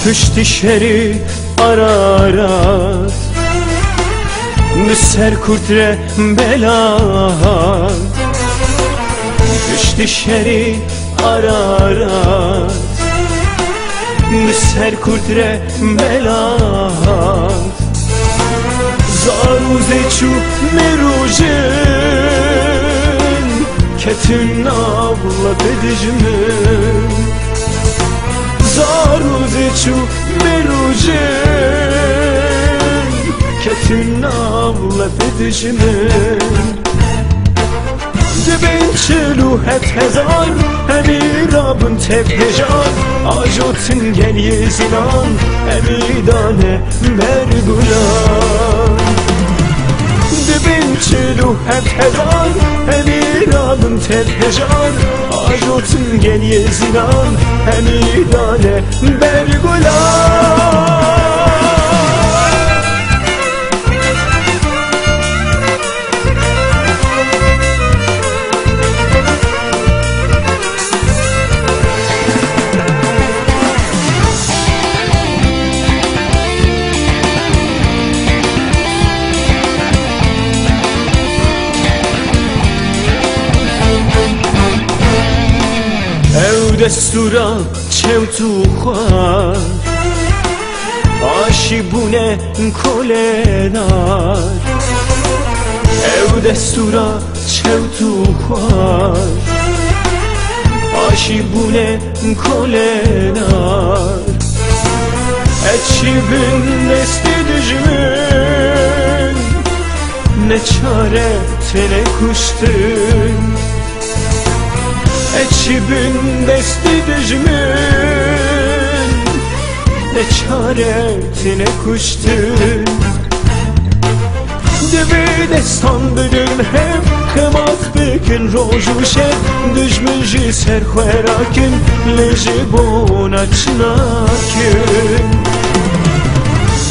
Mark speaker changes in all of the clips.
Speaker 1: پشت شری آرارات بسر کردره بلاد پشت شری آرارات بسر کردره بلاد زاروزه چو مروجن کتن abla بدجمن زاروزه چو مروجن کتن abla بدجمن دبین چلوحت هزار همی رابن تبهجان آجوتن گل یزینان همی دانه برگولان دبین چلوحت هزار همی رابن تبهجان آجوتن گل یزینان همی دانه برگولان دستورا چوتو خوار آشی بونه کلنار او دستورا چوتو خوار آشی بونه کلنار اچی بین دستی دجمن نچاره تنه کشتن اچی بین دستی دجمن نچاره تنه کشتن دوی دستان بدن هم خماس بکن روز و شب دجمن جی سر خوراکن لجی بونا چناکن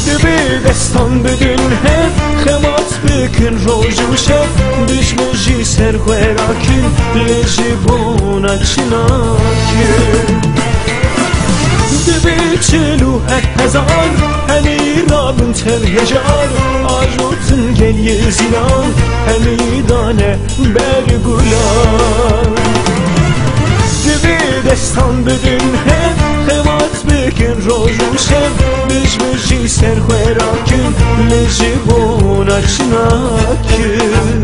Speaker 1: دوی دستان بدن هم خماس بکن روز و شب دجمن جی سر خوراکن لجی بونا چناکن دوی چلوحت هزار همی رابن تبهجار آجوتن گل یزینان همی دانه برگولان دوی دستان بدن هم خمات بکن روز و شب بجمجی سر خوراکن لجی بونا چناکن